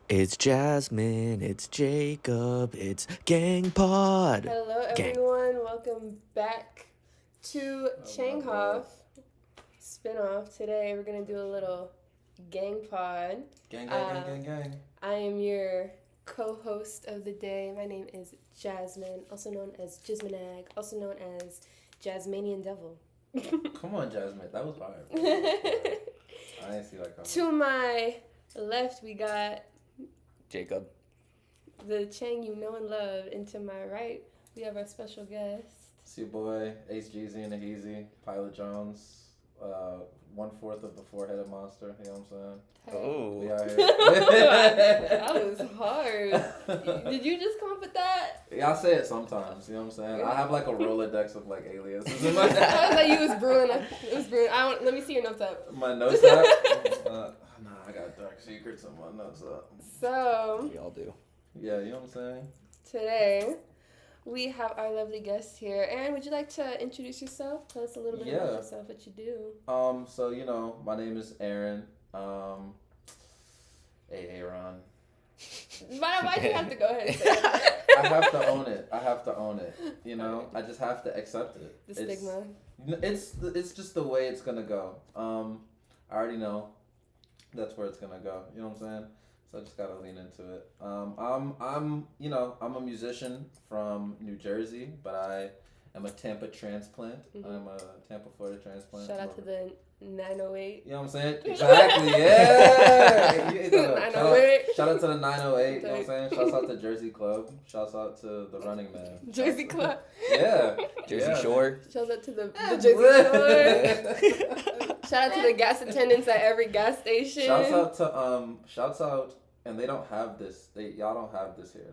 It's Jasmine, it's Jacob, it's Gang Pod. Hello Gang. everyone, welcome back to Changhoff spinoff. Today we're going to do a little gang pod. Gang. I am your co-host of the day. My name is Jasmine, also known as Jasmine, also known as Jasmanian Devil. Come on, Jasmine, that was hard. I didn't see that coming. To my left we got Jacob. the Chang you know and love, and to my right we have our special guest. It's your boy, Ace Jeezy and the Heezy, Pilot Jonezz, 1/4 of the four-headed monster, you know what I'm saying? Oh. We out here. That was hard. Did you just come up with that? Yeah, I say it sometimes, you know what I'm saying? I have like a Rolodex of like aliases in my I was like, you was brewing. It was brewing. Let me see your notes up. My notes app? Nah, I got dark secrets on my notes up. So, We all do. Yeah, you know what I'm saying? today, we have our lovely guest here. Aaron, would you like to introduce yourself? Tell us a little bit about yourself, what you do. So, you know, my name is Aaron. Hey, Aaron. Why do you have to go ahead and say it? I have to own it. You know, I just have to accept it. The stigma. It's just the way it's gonna go. I already know that's where it's gonna go. You know what I'm saying? So I just gotta lean into it. I'm a musician from New Jersey, but I am a Tampa transplant. Mm-hmm. I'm a Tampa Florida transplant. Shout out to the 908. You know what I'm saying? Exactly, yeah! 908. Shout out to the 908, you know what I'm saying? Shouts out to Jersey Club. Shouts out to the Running Man. Jersey Club. Yeah. Jersey Shore. Shout out to the Jersey Shore. Shout out to the gas attendants at every gas station. Shouts out, and they don't have this. Y'all don't have this here.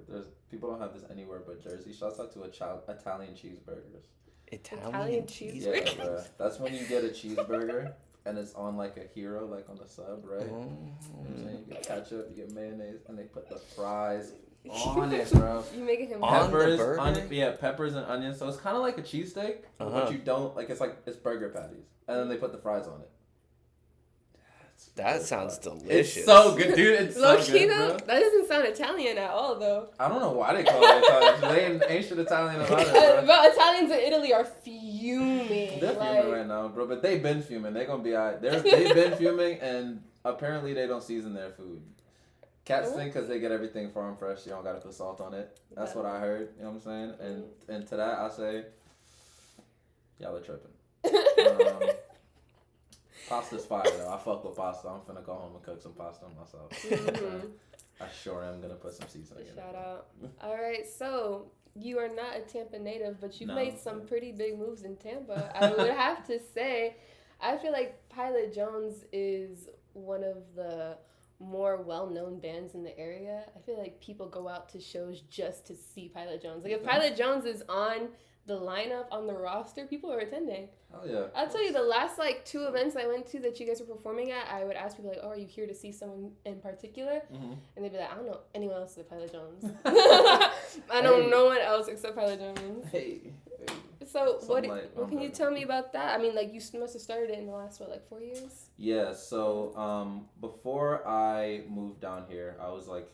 People don't have this anywhere but Jersey. Shouts out to Italian cheeseburgers. Italian cheeseburger. Yeah, bruh. That's when you get a cheeseburger and it's on like a hero, like on the sub, right? You know what I'm saying? You get ketchup, you get mayonnaise, and they put the fries on it, bro. You making him On the Peppers, burger? peppers and onions. So it's kind of like a cheesesteak, but you don't like. It's burger patties, and then they put the fries on it. That sounds delicious. It's so good, dude. It's Low so key good, though, bro. that doesn't sound Italian at all though. I don't know why they call it Italian. They ain't shit Italian about it, bro. But Italians in Italy are fuming. They're fuming right now, bro. But they've been fuming. They're gonna be alright. They've been fuming, and apparently they don't season their food. Cats think because they get everything farm fresh, you don't gotta put salt on it. That's what I heard. You know what I'm saying? And to that I say, y'all are tripping. Pasta's fire though. I fuck with pasta. I'm finna go home and cook some pasta myself. Mm-hmm. I sure am gonna put some seasoning in it. Shout out. All right, so you are not a Tampa native, but you've made some pretty big moves in Tampa. I would have to say, I feel like Pilot Jonezz is one of the more well-known bands in the area. I feel like people go out to shows just to see Pilot Jonezz. Like if Pilot Jonezz is on the lineup, on the roster, people are attending. Hell yeah. I'll tell you, the last like 2 events I went to that you guys were performing at, I would ask people like, "Oh, are you here to see someone in particular?" Mm-hmm. And they'd be like, "I don't know anyone else except Pilot Jonezz. I know no one else except Pilot Jonezz." Hey. So Something what can you tell me about that? I mean, like you must have started it in the last 4 years? Yeah. So before I moved down here, I was like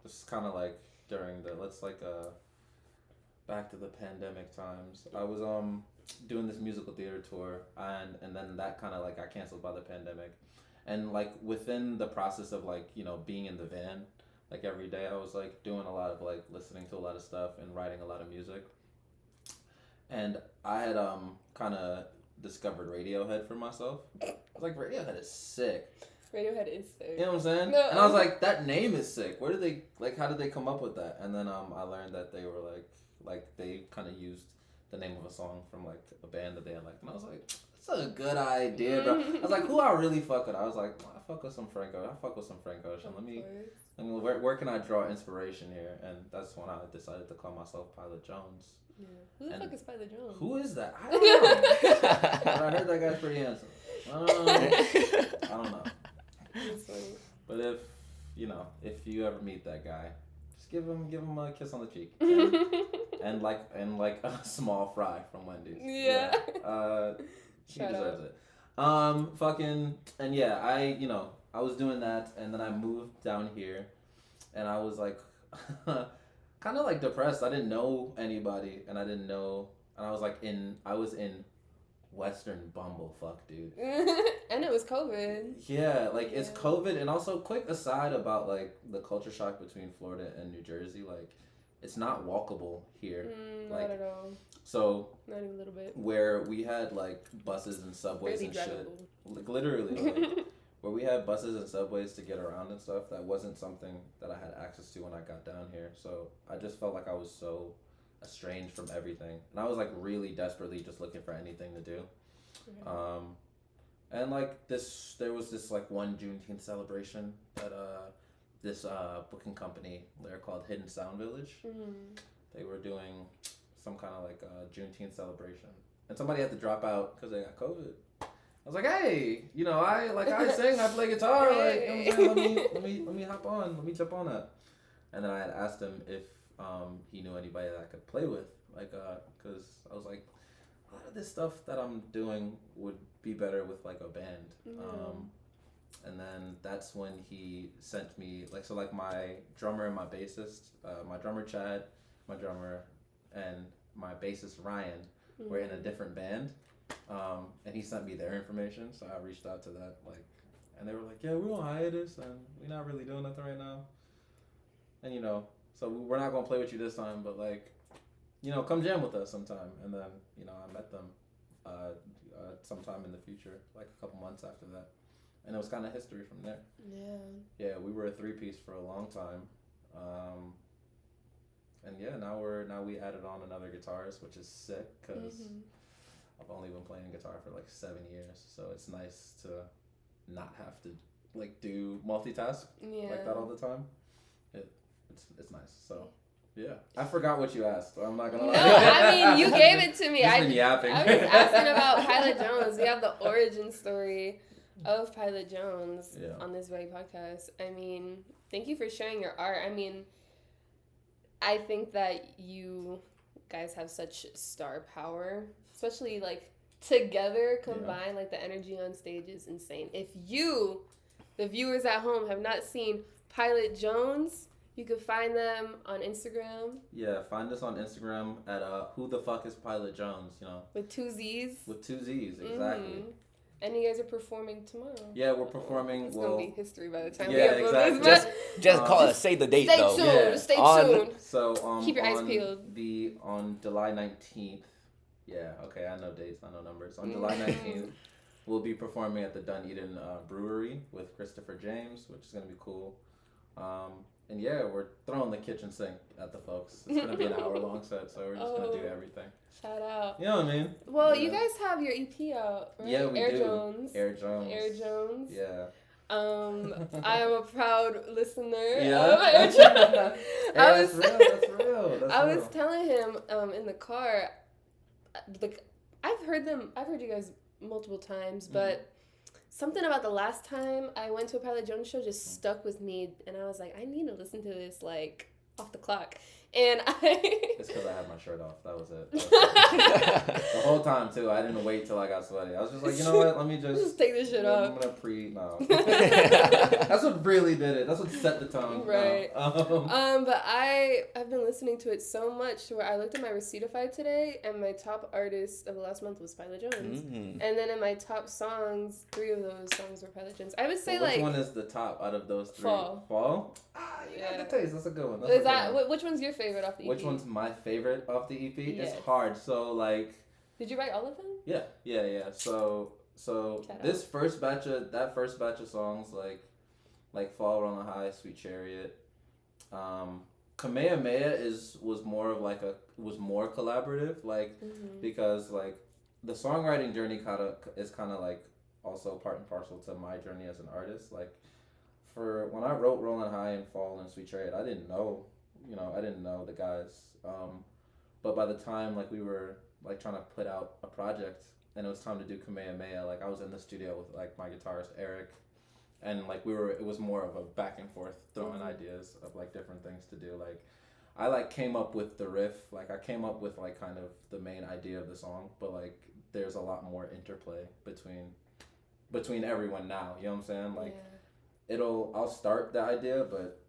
this is kind of like during the back to the pandemic times. I was doing this musical theater tour, and then that kind of like got canceled by the pandemic, and like within the process of like being in the van like every day, I was like doing a lot of like listening to a lot of stuff and writing a lot of music, and I had kind of discovered Radiohead for myself. I was like, Radiohead is sick. Radiohead is sick. You know what I'm saying? No, and I was like, that name is sick. Where did they how did they come up with that? And then I learned that they were like they kind of used the name of a song from like a band that they had liked, and I was like, that's a good idea, bro. I was like, who I really fuck with? I was like, I fuck with some Frank Ocean. Let me where can I draw inspiration here? And that's when I decided to call myself Pilot Jonezz. Yeah. Who the fuck is Pilot Jonezz? Who is that? I don't know. I heard that guy's pretty handsome. I don't know. That's funny. But if you ever meet that guy, just give him a kiss on the cheek. and like a small fry from Wendy's. Yeah. He deserves it. And yeah, I I was doing that, and then I moved down here, and I was like, kind of like depressed. I didn't know anybody, and I was like I was in Western bumblefuck, dude. And it was COVID. Yeah, like it's COVID, and also quick aside about like the culture shock between Florida and New Jersey, like it's not walkable here. Not at all. So not even a little bit. Where we had like buses and subways and shit, like literally, like, where we had buses and subways to get around and stuff. That wasn't something that I had access to when I got down here. So I just felt like I was so estranged from everything, and I was like really desperately just looking for anything to do. And like there was this like one Juneteenth celebration that this booking company, they're called Hidden Sound Village. They were doing some kind of like Juneteenth celebration, and somebody had to drop out because they got COVID. I was like, hey, you know, I sing, I play guitar, like, you know what I'm saying? let me hop on, let me jump on that. And then I had asked him if he knew anybody that I could play with, like, because I was like, a lot of this stuff that I'm doing would be better with like a band. And then that's when he sent me like my drummer and my bassist, my drummer Chad, my drummer, and my bassist Ryan were in a different band, and he sent me their information, so I reached out to that, like, and they were like, yeah, we're on hiatus and we're not really doing nothing right now, and you know, so we're not gonna play with you this time, but like, you know, come jam with us sometime. And then, you know, I met them sometime in the future, like a couple months after that, and it was kind of history from there. Yeah, we were a 3-piece for a long time. And yeah, now we added on another guitarist, which is sick because I've only been playing guitar for like 7 years, so it's nice to not have to like do multitask like that all the time. It's nice. So yeah, I forgot what you asked. I'm not gonna lie. No, I mean you gave it to me. I've been yapping. I was asking about Pilot Jonezz. We have the origin story of Pilot Jonezz on this very podcast. I mean, thank you for sharing your art. I mean, I think that you guys have such star power, especially like together combined. Like the energy on stage is insane. If you, the viewers at home, have not seen Pilot Jonezz, you can find them on Instagram. Yeah, find us on Instagram at who the fuck is Pilot Jonezz, you know. With 2 Z's. With 2 Z's, exactly. And you guys are performing tomorrow. Yeah, we're performing. It's gonna be history by the time we upload this. Just call it. Say the date though. Stay tuned. So keep your eyes peeled. On July 19th. Yeah. Okay. I know dates. I know numbers. On July 19th, we'll be performing at the Dunedin Brewery with Christopher James, which is gonna be cool. And yeah, we're throwing the kitchen sink at the folks. It's gonna be an hour-long set, so we're just gonna do everything. Shout out. You know what I mean? Well, you guys have your EP out, right? Yeah, we do. Air Jones. Yeah. I am a proud listener of Air Jones. That's real. I was telling him in the car, like, I've heard you guys multiple times, but something about the last time I went to a Pilot Jonezz show just stuck with me, and I was like, I need to listen to this, like, off the clock. And It's because I had my shirt off. That was it. The whole time, too. I didn't wait till I got sweaty. I was just like, you know what? Let me just take this shit off. I'm going to No. That's what really did it. That's what set the tone. Right. But I've been listening to it so much to where I looked at my Receiptify today, and my top artist of the last month was Pilot Jonezz. And then in my top songs, 3 of those songs were Pilot Jonezz. I would say, which one is the top out of those 3? Fall? You got the taste. That's a good one. Which one's your favorite off the EP? Which one's my favorite off the EP? Yes. It's hard. So like. Did you write all of them? Yeah. So this first batch of songs like Fall, Rolling High, Sweet Chariot, Kamehameha was more collaborative, like because like the songwriting journey is kind of like also part and parcel to my journey as an artist. Like for when I wrote Rolling High and Fall and Sweet Chariot, I didn't know the guys, but by the time like we were like trying to put out a project and it was time to do Kamehameha, like I was in the studio with like my guitarist Eric, and like it was more of a back and forth throwing ideas of like different things to do. Like I like came up with the riff, like I came up with like kind of the main idea of the song, but like there's a lot more interplay between everyone now, you know what I'm saying? Like I'll start the idea, but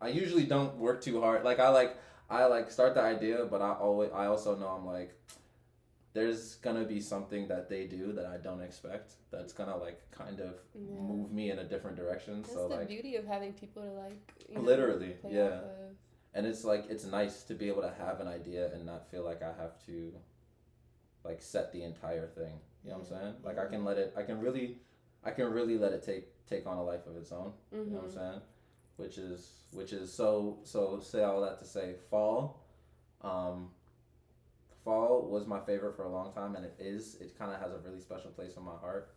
I usually don't work too hard. Like I start the idea, but I also know I'm like, there's gonna be something that they do that I don't expect that's gonna like kind of move me in a different direction. That's so the like beauty of having people to like literally, play yeah. off of. And it's like it's nice to be able to have an idea and not feel like I have to like set the entire thing. You know what I'm saying? Like I can really let it take on a life of its own. You know what I'm saying? Which is so say all that to say fall. Fall was my favorite for a long time, and it kind of has a really special place in my heart.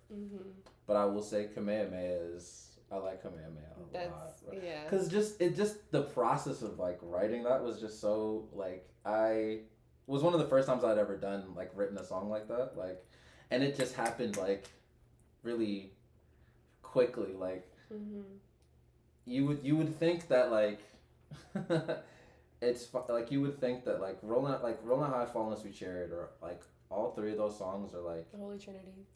But I will say Kamehameha I like Kamehameha a lot. Yeah. Cause just the process of like writing that was just so like was one of the first times I'd ever written a song like that, like, and it just happened like really quickly. Like you would think that like it's like you would think that like Rolling High, Falling Sweet Chariot, or like all three of those songs are like the Holy Trinity.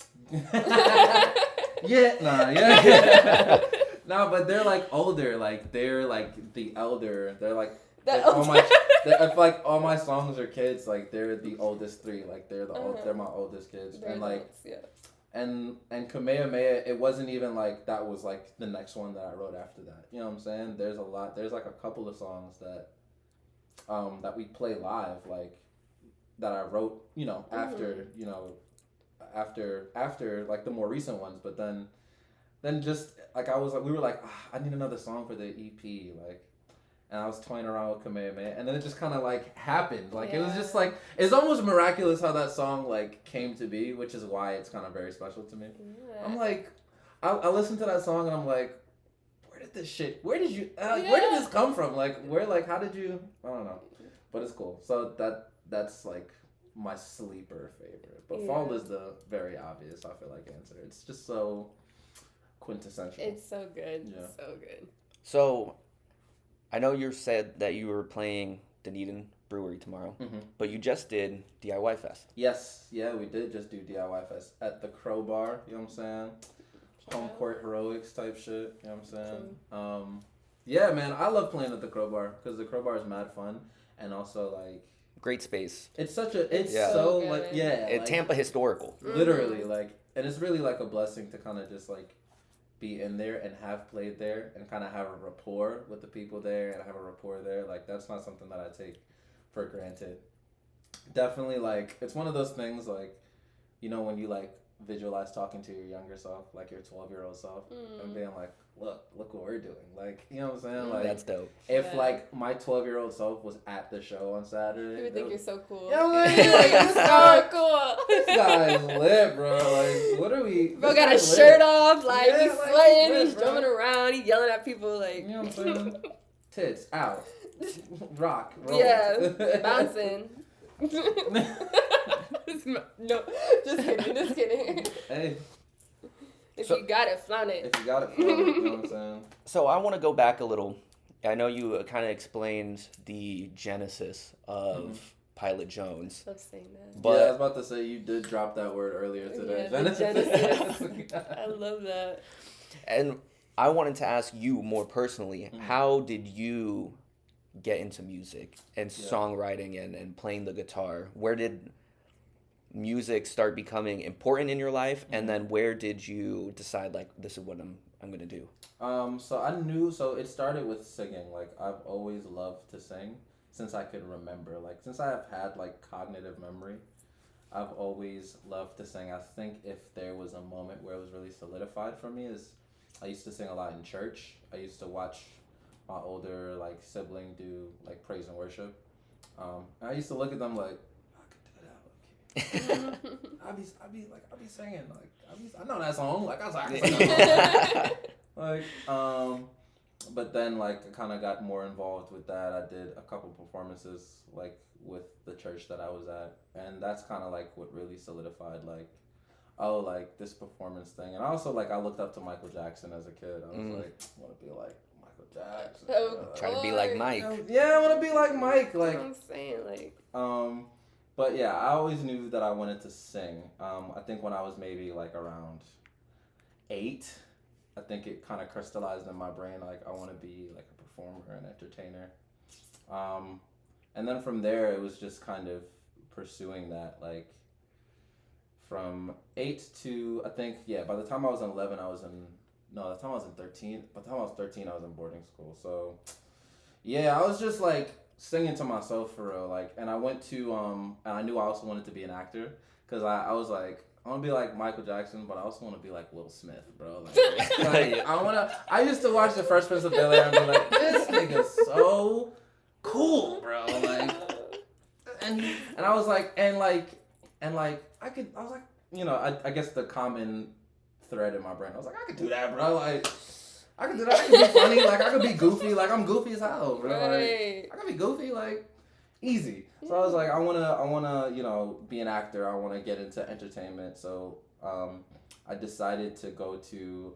yeah. No, but they're like older, like they're like the elder. They're like all my songs are kids, like they're the oldest three, like they're they're my oldest kids. They're and like adults, yeah. And Kamehameha, it wasn't even like that was like the next one that I wrote after that. You know what I'm saying? There's like a couple of songs that that we play live, like that I wrote, after like the more recent ones, but then just like we were like, I need another song for the EP, like, and I was toying around with Kamehameha, and then it just kind of like happened, like it was just like it's almost miraculous how that song like came to be, which is why it's kind of very special to me. Yeah. I'm like, I listened to that song and I'm like, where did this come from? Like how did you? I don't know, but it's cool. So that's like my sleeper favorite, but Fall is the very obvious, I feel like, answer. It's just so quintessential. It's so good. Yeah. So good. So, I know you said that you were playing Dunedin Brewery tomorrow, but you just did DIY Fest. Yes, yeah, we did just do DIY Fest at the Crowbar, you know what I'm saying? Home court heroics type shit, you know what I'm saying? Yeah, man, I love playing at the Crowbar because the Crowbar is mad fun, and also like great space. It's so so good. like like, Tampa historical. Literally, like, and it's really like a blessing to kind of just like be in there and have played there and kind of have a rapport with the people there and have a rapport there. Like that's not something that I take for granted. Definitely, like, it's one of those things, like, when you like visualize talking to your younger self, like your 12-year-old self, and being like, look what we're doing, like, you know what I'm saying? Like, that's dope. If like my 12-year-old self was at the show on Saturday, you would think you're so cool. Yeah, like this so cool. This guy's lit, bro. Like, what are we? Bro got a shirt off, like he's like, sweating, he's jumping around, he's yelling at people, like, you know what I'm saying? Tits out, rock, roll. Yeah, bouncing. No, just kidding. Hey. If you got it, flaunt it. You know what I'm saying? So I want to go back a little. I know you kind of explained the genesis of Pilot Jonezz. Love saying that. But yeah, I was about to say, you did drop that word earlier today. Yeah, Genesis. I love that. And I wanted to ask you more personally, how did you get into music and songwriting and playing the guitar? Where did music start becoming important in your life, and then where did you decide, like, this is what I'm gonna do? So it started with singing. Like, I've always loved to sing since I could remember. Like, since I have had like cognitive memory, I've always loved to sing. I think if there was a moment where it was really solidified for me is I used to sing a lot in church. I used to watch my older like sibling do like praise and worship. I used to look at them like, I'll be singing, like I know that song, like I was like, I can sing that song. Like but then like I kind of got more involved with that. I did a couple performances like with the church that I was at, and that's kind of like what really solidified like, oh, like this performance thing. And also like I looked up to Michael Jackson as a kid. I was like, I want to be like Michael Jackson. Try to be like Mike. Yeah, I want to be like Mike. Like, I'm saying, like. But yeah, I always knew that I wanted to sing. I think when I was maybe like around 8, I think it kind of crystallized in my brain, like, I want to be, like, a performer and entertainer. And then from there, it was just kind of pursuing that, like, from 8 to, I think, by the time I was 11, by the time I was 13, I was in boarding school. So, I was just, like, singing to myself for real, like, and I went to, and I knew I also wanted to be an actor, because I was like, I want to be like Michael Jackson, but I also want to be like Will Smith, bro. Like I used to watch The Fresh Prince of Bel-Air and be like, this nigga's so cool, bro. Like, and I was like, I was like, I guess the common thread in my brain, I was like, I could do that, bro. Like, I could do that. I could be funny. Like, I could be goofy. Like, I'm goofy as hell, bro. Right. Like, I could be goofy. Like, easy. So I was like, I wanna, be an actor. I wanna get into entertainment. So, I decided to audition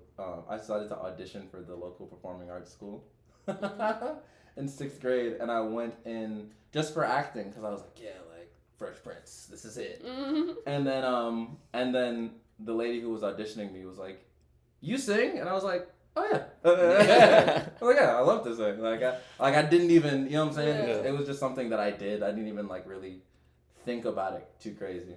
for the local performing arts school in 6th grade, and I went in just for acting because I was like, like Fresh Prince, this is it. Mm-hmm. And then the lady who was auditioning me was like, "You sing?" And I was like, "Oh yeah." I was like, "Yeah, I love to sing." Like I didn't even, you know what I'm saying? Yeah. It was just something that I did. I didn't even like really think about it too crazy.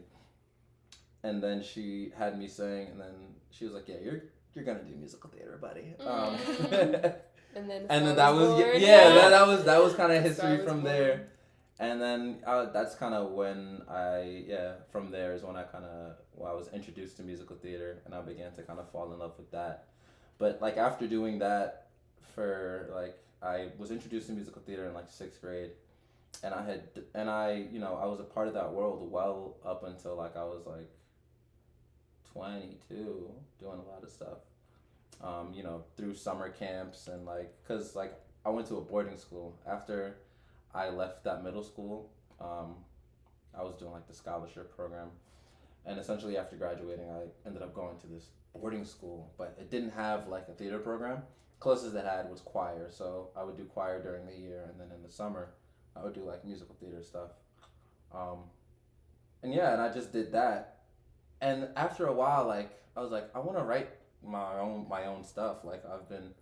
And then she had me sing, and then she was like, "Yeah, you're gonna do musical theater, buddy." And then that was that was kind of history from there. And then that's kind of when from there is when I was introduced to musical theater, and I began to kind of fall in love with that. But like after doing that I was introduced to musical theater in like 6th grade, and I was a part of that world well up until like I was like 22, doing a lot of stuff. Through summer camps and cause I went to a boarding school after I left that middle school. I was doing the scholarship program, and essentially after graduating, I ended up going to this boarding school, but it didn't have a theater program. Closest it had was choir, so I would do choir during the year, and then in the summer, I would do musical theater stuff. And I just did that, and after a while, I was like, I want to write my own stuff. I've been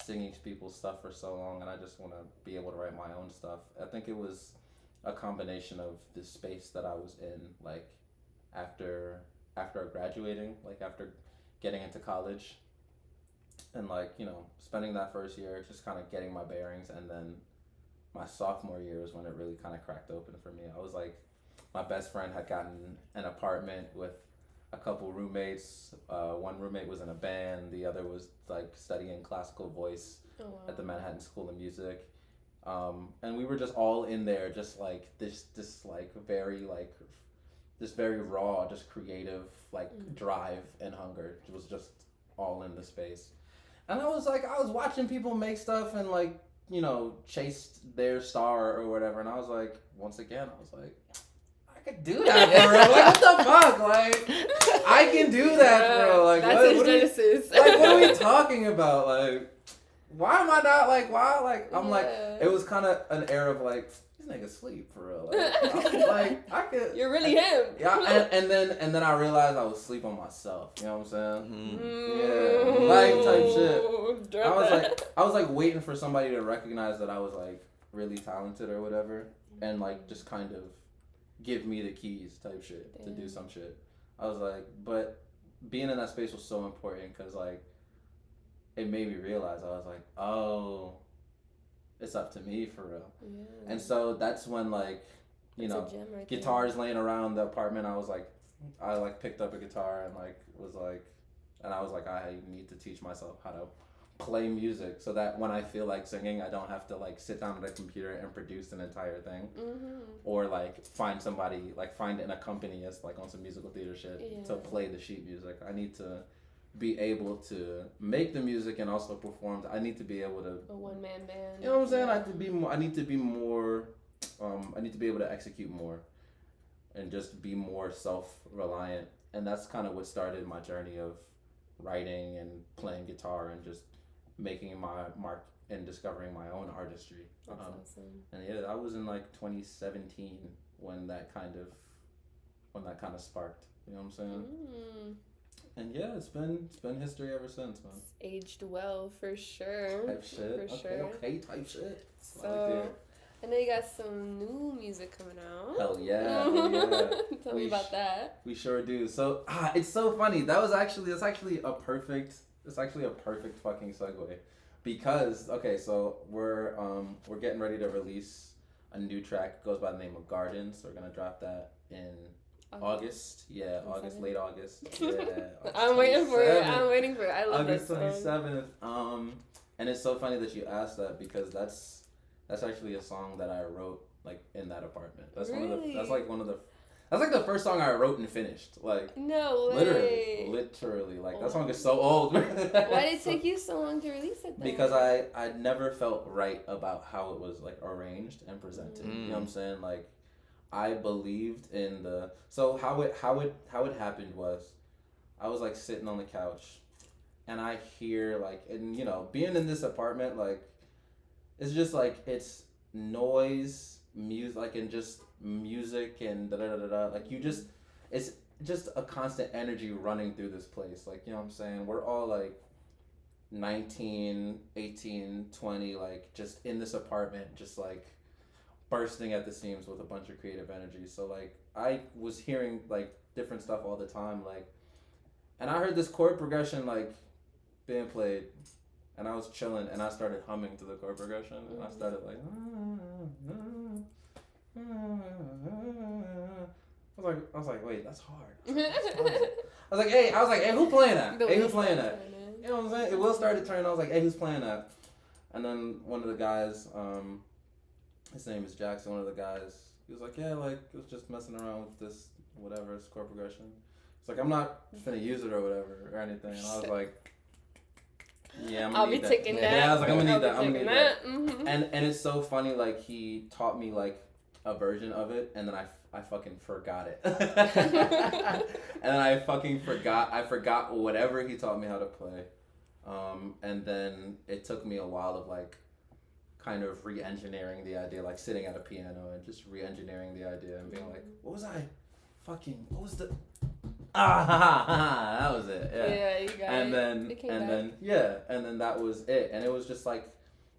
singing people's stuff for so long, and I just want to be able to write my own stuff. I think it was a combination of the space that I was in, after graduating, after getting into college, and spending that first year just kind of getting my bearings, and then my sophomore year was when it really kind of cracked open for me. I was my best friend had gotten an apartment with a couple roommates. One roommate was in a band. The other was studying classical voice at the Manhattan School of Music. And we were just all in there, just this very raw, just creative, drive and hunger. It was just all in the space. And I was watching people make stuff and chase their star or whatever. And I was once again, I could do that, bro. What the fuck? I can do that, bro. That's his genesis. What are we talking about? Why am I not I'm it was kind of an air of this nigga sleep for real. I could. You're really him. Yeah, and then I realized I was asleep on myself. You know what I'm saying? Mm-hmm. Yeah, type shit. I was waiting for somebody to recognize that I was really talented or whatever, and just kind of give me the keys type shit to do some shit. I was but being in that space was so important because it made me realize I was oh, it's up to me for real. Yeah. And so that's when guitars laying around the apartment. I was I picked up a guitar and I was I need to teach myself how to play music so that when I feel singing, I don't have to sit down at a computer and produce an entire thing, or find somebody find an accompanist on some musical theater shit to play the sheet music. I need to be able to make the music and also perform. I need to be able to a one-man band. You know what I'm saying? I need to be more. I need to be able to execute more, and just be more self-reliant. And that's kind of what started my journey of writing and playing guitar and just making my mark and discovering my own artistry. That's awesome. And I was in 2017 when that kind of sparked. You know what I'm saying? And yeah, it's been history ever since, man. It's aged well for sure. Type shit. For sure. Okay, type shit. So I know you got some new music coming out. Hell yeah. Hell yeah. Tell me about that. We sure do. So it's so funny. That's actually a perfect fucking segue. Because so we're getting ready to release a new track. It goes by the name of Gardens. So we're gonna drop that in August. Yeah, August, late August. Yeah. August I'm waiting for it. I love August that song. 27th. And it's so funny that you asked that because that's actually a song that I wrote like in that apartment. That's really? That's like the first song I wrote and finished. Like no way. Literally. Like that song is so old. Why did it take you so long to release it then? Because I never felt right about how it was like arranged and presented. You know what I'm saying? Like I believed in how it happened was I was like sitting on the couch and I hear like, and you know, being in this apartment, like it's just like it's noise, music, like and just music and da da da da. Like it's just a constant energy running through this place. Like, you know what I'm saying? We're all like 19, 18, 20, like just in this apartment, just like bursting at the seams with a bunch of creative energy. So like I was hearing like different stuff all the time, like, and I heard this chord progression like being played, and I was chilling, and I started humming to the chord progression, and I started like, I was like, wait, that's hard. I was like, hey, who playing that? Who playing that? You know what I'm saying? It will started turning. I was like, hey, who's playing that? And then one of the guys, his name is Jackson. One of the guys, he was like, yeah, like it was just messing around with this whatever chord progression. It's like I'm not finna use it or whatever or anything. And I was like, yeah, I'll be taking that. Yeah, I was like, I'm gonna need that. Mm-hmm. And it's so funny. Like he taught me like a version of it, and then I fucking forgot it. And I fucking forgot. I forgot whatever he taught me how to play. And then it took me a while of like kind of re-engineering the idea, like sitting at a piano and just re-engineering the idea and being like, what was the that was it. Yeah, you got it. And then that was it. And it was just like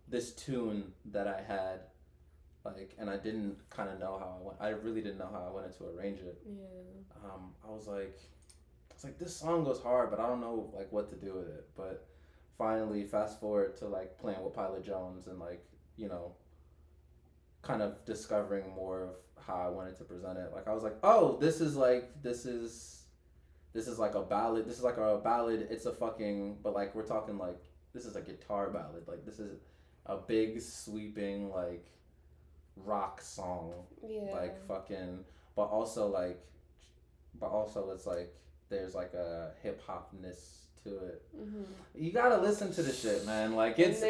this tune that I had, like, and I didn't kind of know how I really didn't know how I wanted to arrange it. Yeah. I was like, this song goes hard, but I don't know like what to do with it. But finally, fast forward to like playing with Pilot Jonezz and like, you know, kind of discovering more of how I wanted to present it. Like I was like, oh, this is like a ballad. This is like a ballad. It's a fucking, but like we're talking like this is a guitar ballad. Like this is a big sweeping like rock song. Yeah. Like fucking, but also it's like there's like a hip hopness to it. Mm-hmm. You gotta listen to the shit, man. Like it's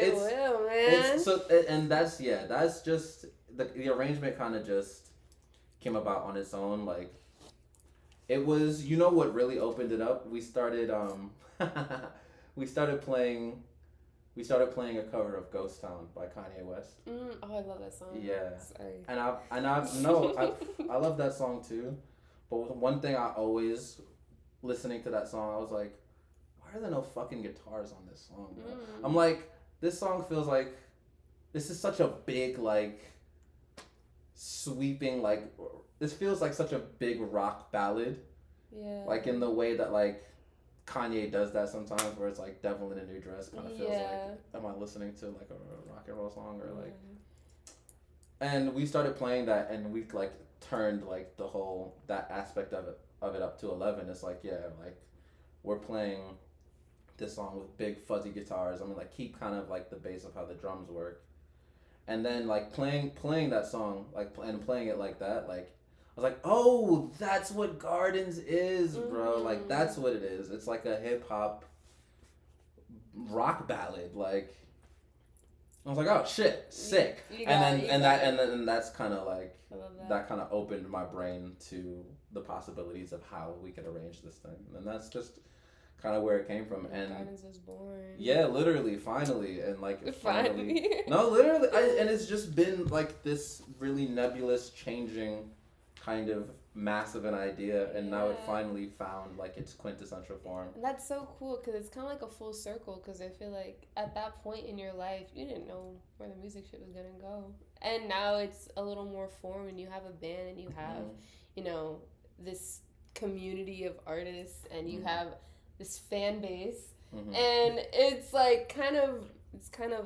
so, and that's just the arrangement kind of just came about on its own. Like it was, you know what really opened it up? We started we started playing a cover of Ghost Town by Kanye West. Oh, I love that song. Yeah. Sorry. And I love that song too. But one thing I always, listening to that song, I was like, why are there no fucking guitars on this song, bro? I'm like, this song feels like, this is such a big, like, sweeping, like, this feels like such a big rock ballad. Yeah. Like, in the way that, like, Kanye does that sometimes, where it's, like, Devil in a New Dress kind of feels like, am I listening to, like, a rock and roll song, or, like... And we started playing that, and we, like, turned, like, that aspect of it up to 11. It's like, yeah, like, we're playing this song with big fuzzy guitars. I mean, like, keep kind of like the bass of how the drums work, and then like playing that song, like, and playing it like that, like I was like, oh, that's what Gardens is, bro. Like that's what it is. It's like a hip hop rock ballad. Like I was like, oh shit, sick. And that's kind of like that kind of opened my brain to the possibilities of how we could arrange this thing, and that's just kind of where it came from. And Gardens was born. Yeah, literally, finally, and like finally. No, literally, and it's just been like this really nebulous, changing kind of massive an idea, and now it finally found like its quintessential form. And that's so cool because it's kind of like a full circle, because I feel like at that point in your life you didn't know where the music shit was gonna go, and now it's a little more form, and you have a band, and you have you know, this community of artists, and you have this fan base, and it's like kind of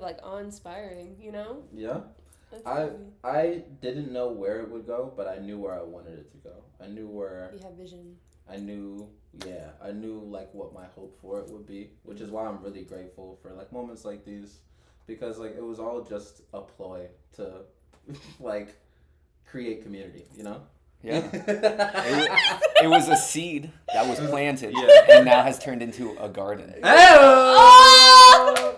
like awe-inspiring, you know? Yeah. I didn't know where it would go, but I knew where I wanted it to go. I knew where... You have vision. I knew like what my hope for it would be, which is why I'm really grateful for like moments like these, because like it was all just a ploy to like create community, you know? Yeah. it was a seed that was planted Yeah. and now has turned into a garden. Oh!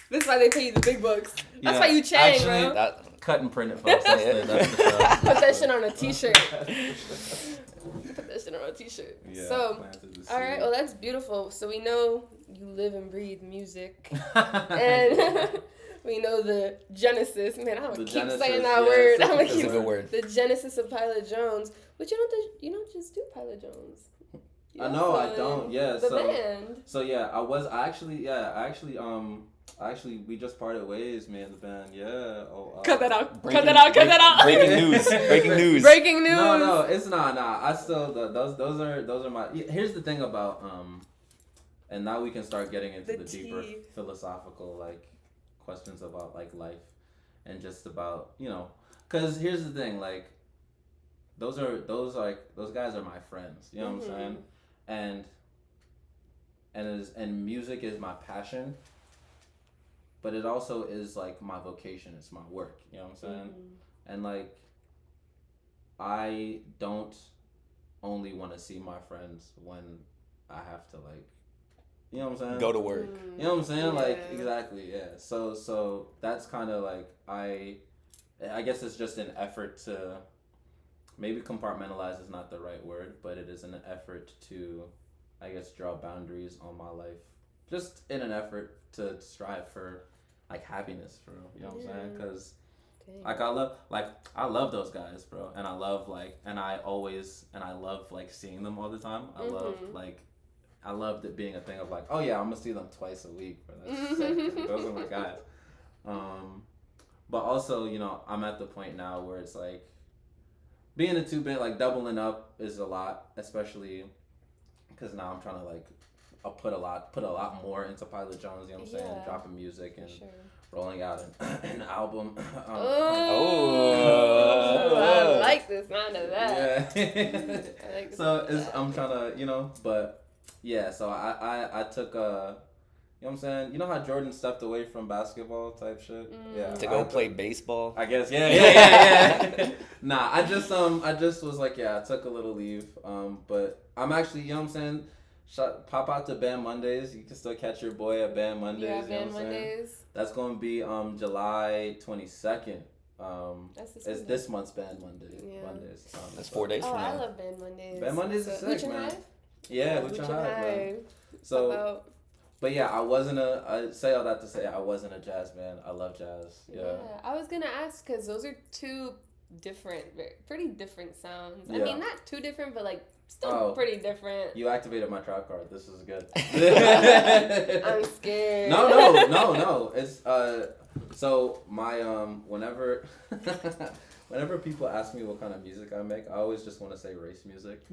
This is why they pay you the big bucks. That's why you Chang, actually, bro. Cut and print it, folks. That's the Put that shit on a t-shirt. Put that shit on a t-shirt. Yeah, So, all right. Well, that's beautiful. So we know you live and breathe music, and we know the genesis. Man, I'm gonna keep saying that word. I'm gonna keep. It's a good word. The genesis of Pilot Jonezz, but you don't just do Pilot Jonezz. I know I don't. Yeah. The band. So yeah, Actually, we just parted ways, man. The band, yeah. Cut that out. Cut that out. Breaking news. Breaking news. No, it's not. Nah, I still those are my. Here's the thing about and now we can start getting into the deeper philosophical like questions about like life and just about because here's the thing like those guys are my friends. You know what I'm saying? And music is my passion. But it also is like my vocation. It's my work. You know what I'm saying? And like, I don't only want to see my friends when I have to like, you know what I'm saying? Go to work. You know what I'm saying? Yeah. Like exactly. Yeah. So that's kind of like I guess it's just an effort to maybe compartmentalize is not the right word, but it is an effort to, I guess, draw boundaries on my life. Just in an effort to strive for like happiness, bro. You know what I'm saying? Because like I love those guys, bro, and I love I love like seeing them all the time. I loved it being a thing of like, oh yeah, I'm gonna see them twice a week, bro. That's sick. Those are my guys. But also, I'm at the point now where it's like being a two-bit, like doubling up is a lot, especially because now I'm trying to like. I'll put a lot more into Pilot Jonezz, you know what I'm saying? Dropping music and rolling out an album. I like the sound of that. Yeah. I'm trying to, but yeah, so I took you know what I'm saying? You know how Jordan stepped away from basketball type shit? Yeah. To go play baseball? I guess, yeah. Nah, I just was like, I took a little leave. But I'm actually, you know what I'm saying? Pop out to Band Mondays. You can still catch your boy at Band Mondays. Yeah, Band Mondays. That's going to be July 22nd. It's this month's Band Mondays. That's 4 days from now. I love Band Mondays. Band Mondays is sick, man. Yeah, Hooch and Hive, man. So, but yeah, I say all that to say I wasn't a jazz man. I love jazz. Yeah. I was going to ask because those are two pretty different sounds. Yeah. I mean, not too different, but like, still pretty different. You activated my trap card. This is good. I'm scared. No. It's so my whenever people ask me what kind of music I make, I always just want to say race music.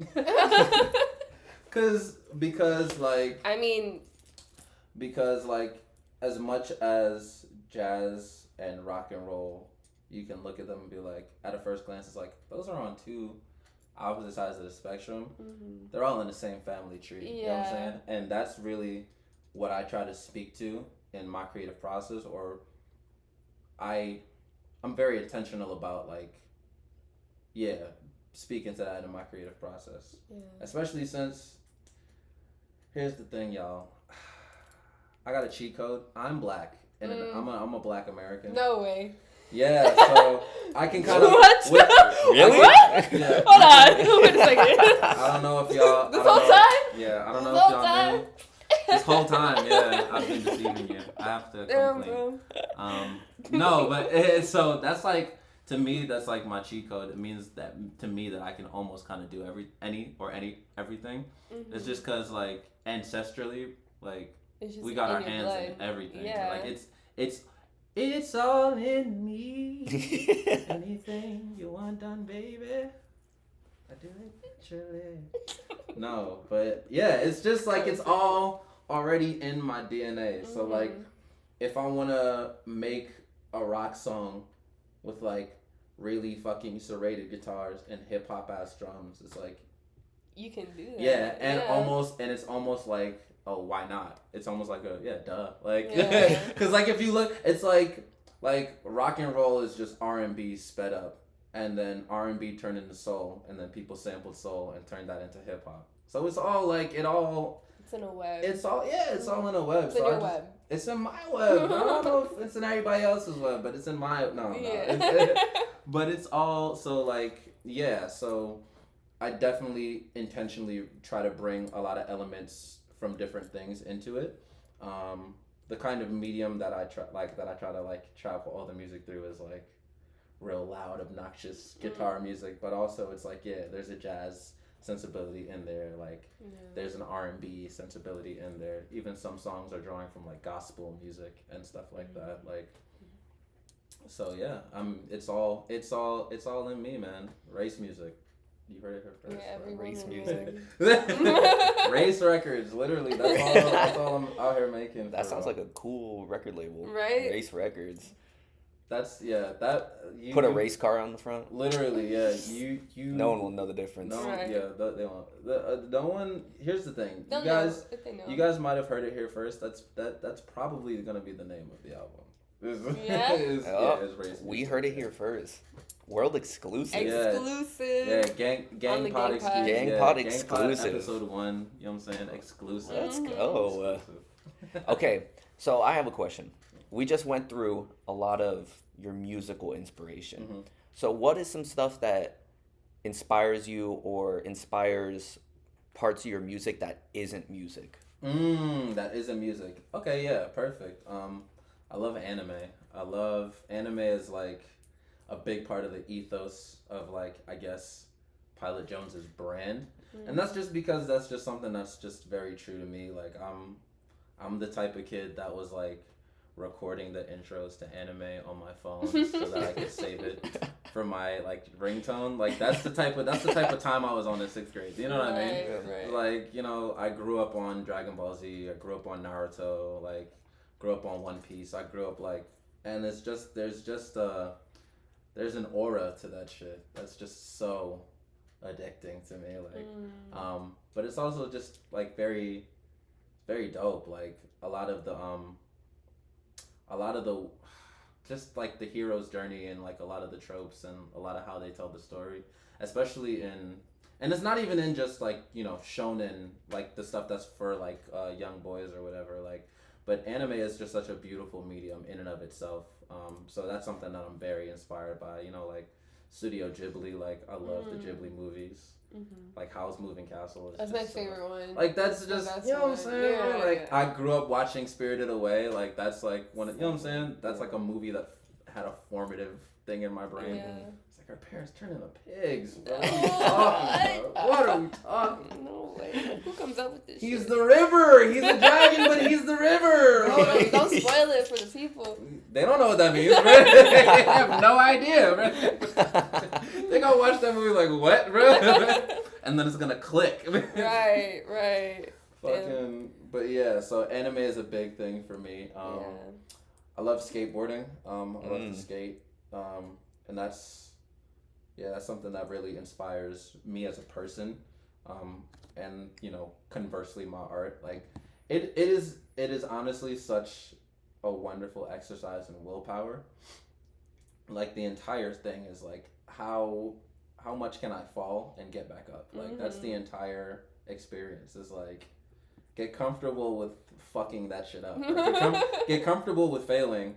because like as much as jazz and rock and roll, you can look at them and be like, at a first glance, it's like those are on two opposite sides of the spectrum. They're all in the same family tree. You know what I'm saying? And that's really what I try to speak to in my creative process, or I'm very intentional about like speaking to that in my creative process. Especially since here's the thing, y'all, I got a cheat code. I'm black and I'm a black American. No way. Yeah, so I can kind of... What? Really? What? Yeah. Hold on. Wait a second. I don't know if y'all... This whole time? Yeah, I don't know if y'all knew. This whole time, yeah, I've been deceiving you. I have to complain. Bro. No, but so that's like to me, that's like my cheat code. It means that to me that I can almost kind of do everything. Mm-hmm. It's just because like ancestrally, like we got our hands in everything. Yeah. Like it's all in me. Anything you want done, baby, I do it naturally. No, but yeah, it's just like it's all already in my DNA. So like, if I want to make a rock song with like really fucking serrated guitars and hip hop ass drums, it's like you can do that. Yeah, and it's almost like, oh, why not? It's almost like duh. Like, cause like if you look, it's like rock and roll is just R&B sped up, and then R&B turned into soul, and then people sampled soul and turned that into hip hop. So it's all like it's in a web. It's all in a web. It's in your web. It's in my web. I don't know if it's in everybody else's web, but it's in my no. But it's all so like so I definitely intentionally try to bring a lot of elements from different things into it. The kind of medium that I try to travel all the music through is like real loud, obnoxious guitar music, but also it's like there's a jazz sensibility in there, like there's an R&B sensibility in there. Even some songs are drawing from like gospel music and stuff like that. Like, so it's all in me, man. Race music. You heard it here first. Yeah, race music. Race records, literally. That's all I'm out here making. That sounds like a cool record label. Right? Race Records. That's you put a race car on the front. Literally, you. No one will know the difference. No, right. They won't. No one. Here's the thing. They'll you guys might have heard it here first. That's probably gonna be the name of the album. It's Race. We heard it here first. World exclusive. Exclusive. Yeah, Gang Pod exclusive. Gang Pod exclusive. Episode 1. You know what I'm saying? Exclusive. Let's go. Okay, so I have a question. We just went through a lot of your musical inspiration. Mm-hmm. So what is some stuff that inspires you or inspires parts of your music that isn't music? That isn't music. Okay, yeah, perfect. I love anime. Anime is like a big part of the ethos of like, I guess, Pilot Jonez's brand. And that's just because that's just something that's just very true to me. Like I'm the type of kid that was like recording the intros to anime on my phone so that I could save it for my like ringtone. Like that's the type of time I was on in 6th grade. You know what I mean? Right. Like, you know, I grew up on Dragon Ball Z, I grew up on Naruto, like grew up on One Piece. I grew up like, and it's just there's an aura to that shit that's just so addicting to me. Like but it's also just like very, very dope. Like a lot of the just like the hero's journey and like a lot of the tropes and a lot of how they tell the story, especially and it's not even in just like, you know, shonen, like the stuff that's for like young boys or whatever, like, but anime is just such a beautiful medium in and of itself. So that's something that I'm very inspired by, you know, like Studio Ghibli, like I love the Ghibli movies. Like Howl's Moving Castle is that's my favorite one. Like that's just, you know what I'm saying? Like I grew up watching Spirited Away. Like that's like one of, you know what I'm saying? That's like a movie that had a formative thing in my brain. It's like our parents turned into pigs. What are we talking about? What are we talking? No way. Who comes up with this? He's the river. He's a dragon, but he's the river. Don't spoil it for the people. They don't know what that means, bro. They have no idea, bro. They gonna watch that movie like, what, bro? And then it's gonna click. Right. Fucking, but yeah, so anime is a big thing for me. I love skateboarding. I love to skate. And that's something that really inspires me as a person. And, you know, conversely, my art. Like, it is honestly such a wonderful exercise in willpower. Like, the entire thing is like, how much can I fall and get back up? Like, that's the entire experience. Is like, get comfortable with fucking that shit up. Like, get comfortable with failing.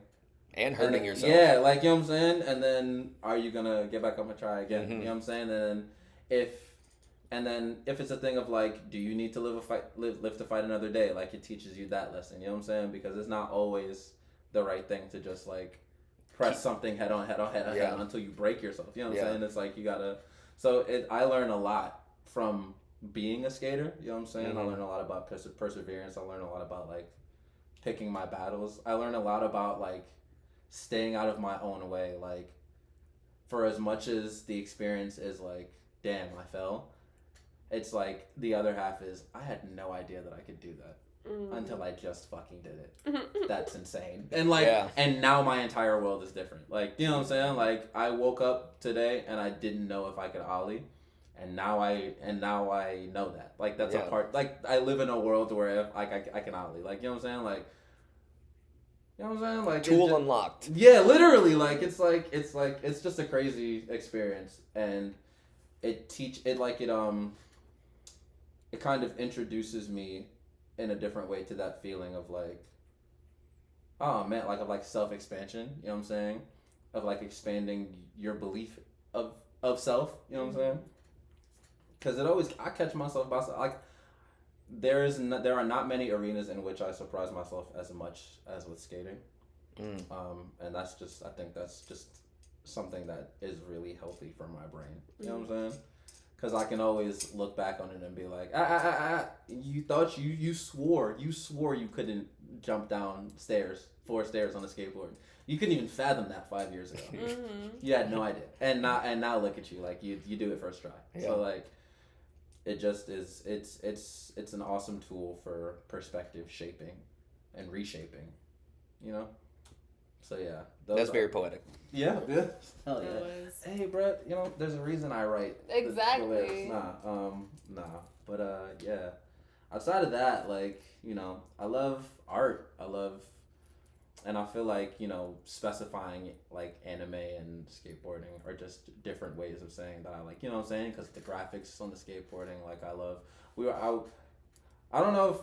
And hurting yourself. Yeah, like, you know what I'm saying? And then, are you gonna get back up and try again? You know what I'm saying? And then if it's a thing of like, do you need to live to fight another day? Like, it teaches you that lesson, you know what I'm saying? Because it's not always the right thing to just like press something head on until you break yourself. You know what I'm saying? It's like you gotta. So I learned a lot from being a skater. You know what I'm saying? I learned a lot about perseverance. I learned a lot about like picking my battles. I learned a lot about like staying out of my own way. Like for as much as the experience is like, damn, I fell. It's like the other half is I had no idea that I could do that. Until I just fucking did it. That's insane. And like, and now my entire world is different. Like, you know what I'm saying? Like, I woke up today and I didn't know if I could ollie, and now I know that. Like, that's a part. Like, I live in a world where if, like I can ollie. Like, you know what I'm saying? Like, you know what I'm saying? Like, tool unlocked. Yeah, literally. Like, it's just a crazy experience, and it kind of introduces me in a different way to that feeling of like, oh man, like of like self-expansion, you know what I'm saying? Of like expanding your belief of self, you know what I'm saying? Because I catch myself by like, there are not many arenas in which I surprise myself as much as with skating. And I think that's just something that is really healthy for my brain, you know what I'm saying? Because I can always look back on it and be like, you thought you swore you couldn't jump down 4 stairs on a skateboard. You couldn't even fathom that 5 years ago. You had no idea. And now look at you, like you do it first try. Yeah. So like, it just is, it's an awesome tool for perspective shaping and reshaping, you know? So yeah. That's very poetic. Yeah. Hell yeah. Hey, Brett, you know, there's a reason I write. Exactly. Nah. But yeah. Outside of that, like, you know, I love art. And I feel like, you know, specifying like anime and skateboarding are just different ways of saying that I like, you know what I'm saying? Because the graphics on the skateboarding, like I love. I don't know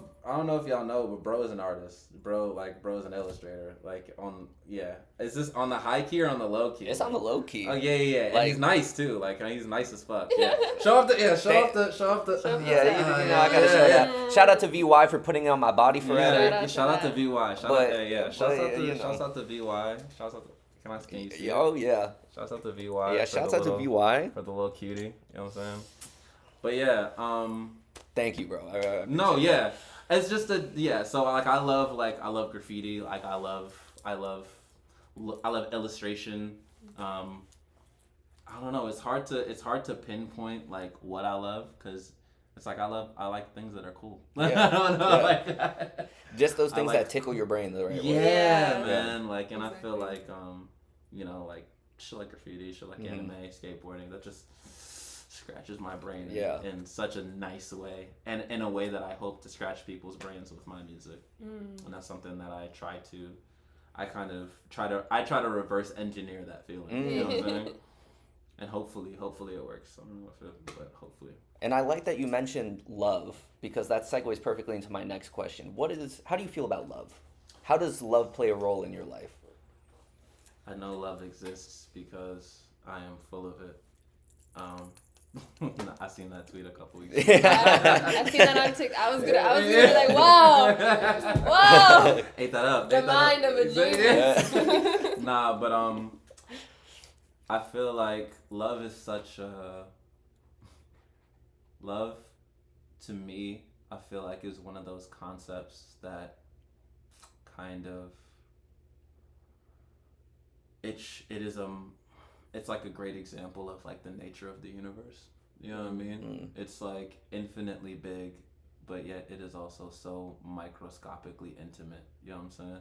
if y'all know, but bro is an artist. Bro's an illustrator. Like is this on the high key or on the low key? It's on the low key. Oh yeah. Like, and he's nice too. Like he's nice as fuck. Yeah. Show off the. I gotta show that. Shout out to VY for putting it on my body forever. Yeah, shout out to VY. Shout out to VY. Can you see? Oh yeah. Shout out to VY. Yeah, shout out to VY for the little cutie. You know what I'm saying? But yeah. Thank you, bro. It's just so like I love graffiti, like I love illustration. I don't know, it's hard to pinpoint like what I love, because it's like I like things that are cool. Yeah. I don't know, like just those things that tickle your brain the right way. Yeah, man. Like, and exactly. I feel like you know, like shit like graffiti, shit like anime, skateboarding, that just scratches my brain in such a nice way, and in a way that I hope to scratch people's brains with my music. And that's something that I try to reverse engineer that feeling. You know what I'm saying? And hopefully it works. I don't know if it, but hopefully. And I like that you mentioned love, because that segues perfectly into my next question. How do you feel about love? How does love play a role in your life? I know love exists because I am full of it. I seen that tweet a couple weeks ago. I seen that on TikTok. I was gonna be like, whoa. Ate that up. The mind of a genius. Nah, but I feel like love is such a love to me. I feel like is one of those concepts that kind of it's like a great example of like the nature of the universe. You know what I mean? It's like infinitely big, but yet it is also so microscopically intimate. You know what I'm saying?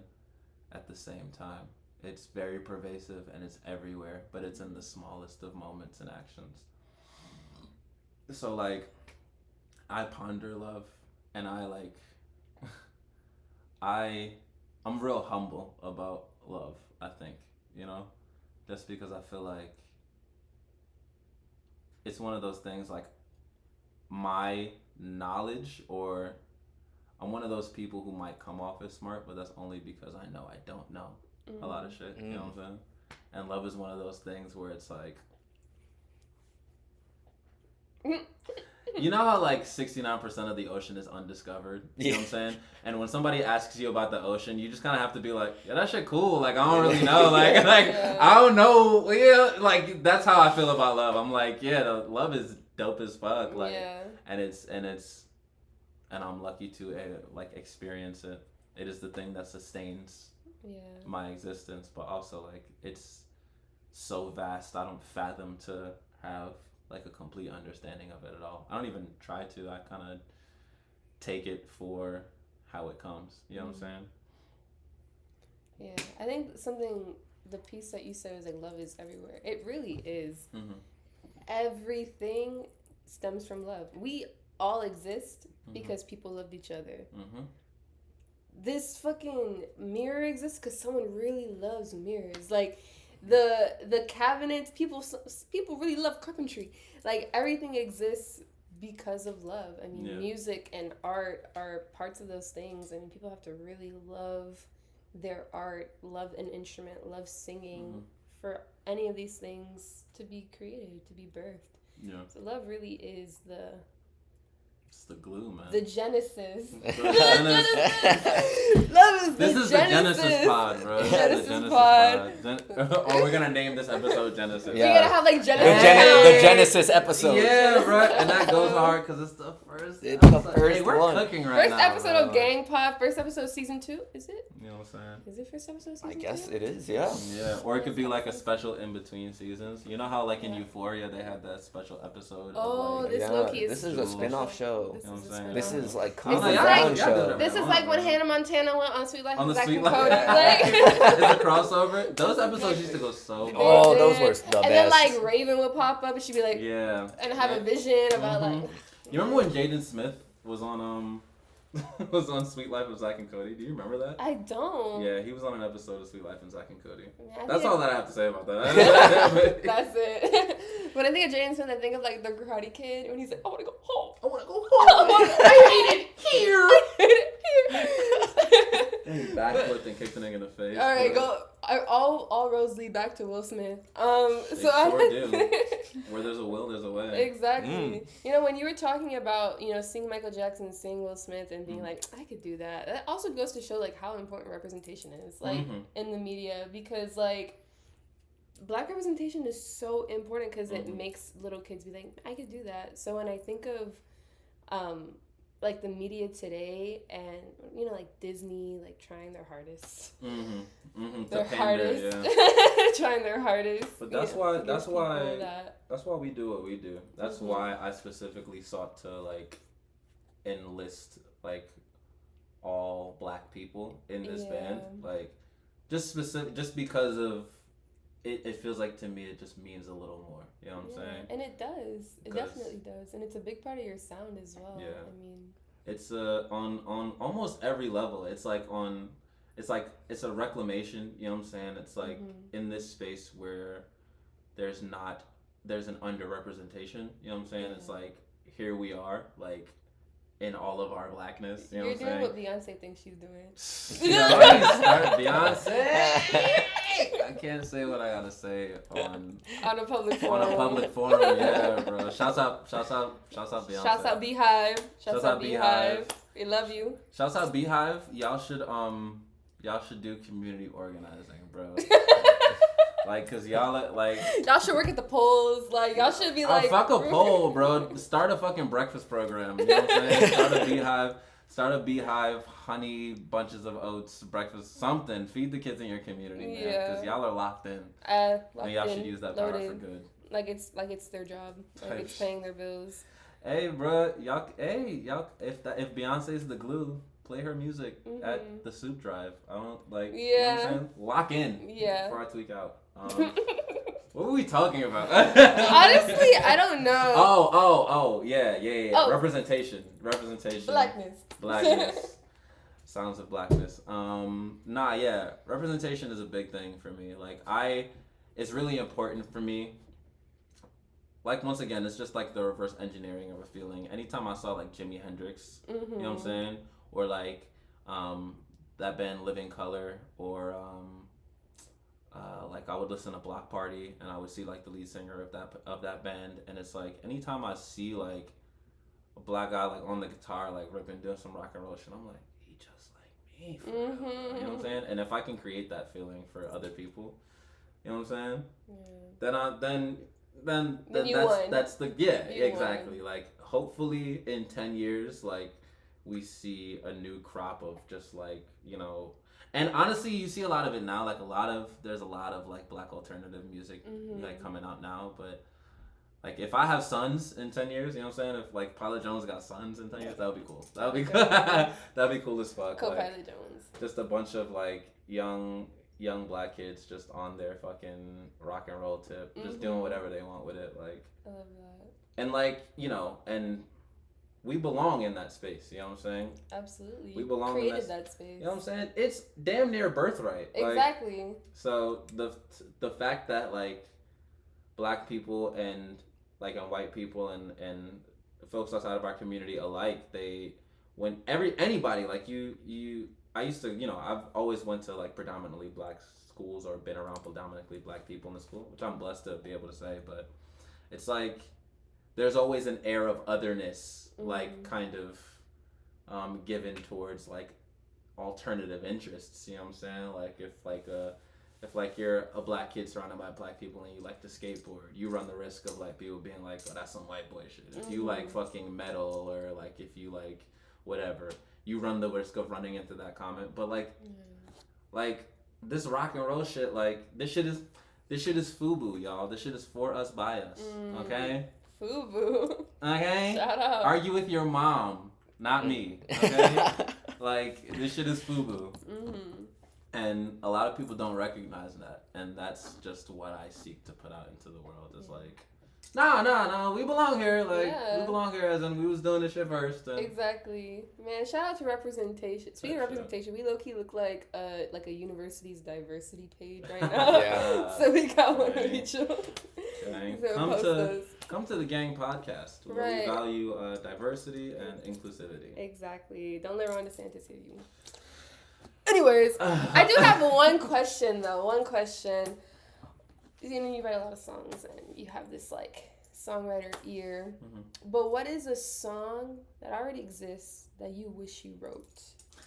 At the same time, it's very pervasive and it's everywhere, but it's in the smallest of moments and actions. So like, I ponder love, and I'm real humble about love, I think, you know? Just because I feel like it's one of those things, like my knowledge, or I'm one of those people who might come off as smart, but that's only because I know I don't know a lot of shit, you know what I'm saying? And love is one of those things where it's like, You know how like 69% of the ocean is undiscovered? You know what I'm saying? And when somebody asks you about the ocean, you just kind of have to be like, yeah, that shit cool. Like, I don't really know. Like I don't know. Yeah, like, that's how I feel about love. I'm like, yeah, the love is dope as fuck. Like, and I'm lucky to like experience it. It is the thing that sustains my existence, but also like it's so vast. I don't fathom to have like a complete understanding of it at all. I don't even try to. I kind of take it for how it comes. You know what I'm saying? Yeah, I think the piece that you said is like love is everywhere. It really is. Mm-hmm. Everything stems from love. We all exist because people loved each other. Mm-hmm. This fucking mirror exists because someone really loves mirrors. Like the cabinets, people really love carpentry. Like everything exists because of love. I mean, music and art are parts of those things, and people have to really love their art, love an instrument, love singing for any of these things to be created, to be birthed. Yeah. So love really is it's the glue, man. The genesis. Love is this is the Genesis pod, bro. Genesis pod. Oh, we're gonna name this episode Genesis. Yeah. We're gonna have like Genesis. The Genesis episode. Yeah, right. And that goes hard because it's the first. It's the first we're one. Cooking right now. First episode of Gang Pod. First episode of season 2. Is it? You know what I'm saying? Is it first episode of season 2? I guess it is. Yeah. Yeah. Or it could be like a special in between seasons. You know how like in Euphoria they had that special episode. Oh, of, like, this low-key is. This is a spin-off show. You know what I'm saying? This is like show. This is like when Hannah Montana went on Sweet Life on of the Zack Sweet and Life. Cody. Like, it's a crossover. Those episodes used to go so. Oh, those were the best. And then like Raven would pop up and she'd be like, and have a vision about like. You remember when Jaden Smith was on was on Sweet Life of Zack and Cody? Do you remember that? I don't. Yeah, he was on an episode of Sweet Life of Zack and Cody. Yeah, that's all that I have to say about that. That's it. When I think of Jaden Smith, I think of like the Karate Kid when he's like, I want to go home. I want to go home. I hate it here. And he backflipped and kicked a nigga in the face. All right, go. All roads lead back to Will Smith. They sure do. Where there's a will, there's a way. Exactly. You know, when you were talking about, seeing Michael Jackson, seeing Will Smith, and being like, I could do that. That also goes to show like how important representation is, like in the media, because like Black representation is so important because it makes little kids be like, I could do that. So when I think of like the media today and like Disney like trying their hardest trying their hardest, but that's why we do what we do. That's why I specifically sought to like enlist like all Black people in this band, like just because of it feels like to me it just means a little more. You know what I'm saying? And it does. It definitely does. And it's a big part of your sound as well. Yeah. I mean, it's on almost every level. It's a reclamation, you know what I'm saying? It's like in this space where there's an underrepresentation, you know what I'm saying? It's like here we are, like in all of our Blackness, you know what I'm saying? You're doing what Beyonce thinks she's doing. Beyonce. I can't say what I gotta say on a public forum. On a public forum, yeah, bro. Shouts out Beyonce. Shouts out Beehive. Shouts out Beehive. We love you. Shouts out Beehive. Y'all should do community organizing, bro. Like, cause y'all should work at the polls. Like, y'all should be like, fuck a poll, bro. Start a fucking breakfast program. You know what I'm saying? Start a beehive, honey, bunches of oats, breakfast, something. Feed the kids in your community, man. Because y'all are locked in. And y'all should use that power for good. Like it's their job. Like it's paying their bills. Hey, bro, y'all. If Beyonce's the glue, play her music at the soup drive. I don't like. You know what I'm saying? Lock in. Yeah. Before I tweak out. What were we talking about? Honestly, I don't know. Oh, yeah. Oh. Representation. Blackness. Sounds of Blackness. Representation is a big thing for me. Like, it's really important for me. Like, once again, it's just like the reverse engineering of a feeling. Anytime I saw like Jimi Hendrix, you know what I'm saying? Or like that band Living Colour, or like I would listen to Block Party and I would see like the lead singer of that band, and it's like anytime I see like a black guy like on the guitar, like ripping, doing some rock and roll shit. I'm like, he just like me, for real. You know what I'm saying? And if I can create that feeling for other people, you know what I'm saying? Then that's the exactly. Like hopefully in 10 years, like we see a new crop of just like, you know. And honestly, you see a lot of it now. Like there's a lot of like black alternative music like coming out now. But like if I have sons in 10 years, you know what I'm saying? If like Pilot Jonezz got sons in 10 years, that would be cool. That would be cool. That'd be cool as fuck. Pilot Jonezz. Just a bunch of like young black kids just on their fucking rock and roll tip, just doing whatever they want with it. Like I love that. And like, you know, and we belong in that space, you know what I'm saying? Absolutely. We belong created in that space. You know what I'm saying? It's damn near birthright. Exactly. Like, so the fact that like black people and white people and folks outside of our community alike, anybody like I used to, you know, I've always went to like predominantly black schools or been around predominantly black people in the school, which I'm blessed to be able to say, but it's like there's always an air of otherness, like kind of given towards like alternative interests, you know what I'm saying? Like if you're a black kid surrounded by black people and you like to skateboard, you run the risk of like people being like, oh, that's some white boy shit. If you like fucking metal or like if you like whatever, you run the risk of running into that comment. But like this rock and roll shit, like this shit is FUBU, y'all. This shit is for us, by us. Okay? FUBU. Okay? Shout out. Argue with your mom, not me. Okay? Like this shit is FUBU. And a lot of people don't recognize that, and that's just what I seek to put out into the world. Is like, no, we belong here. Like we belong here, as in we was doing this shit first. And... Exactly, man. Shout out to representation. Speaking of representation, we low key look like a university's diversity page right now. So we got one of each other. Come to the Gang podcast, where we value diversity and inclusivity. Exactly. Don't let Ron DeSantis hear you. Anyways, I do have one question though. One question. You know, you write a lot of songs and you have this like songwriter ear. But what is a song that already exists that you wish you wrote?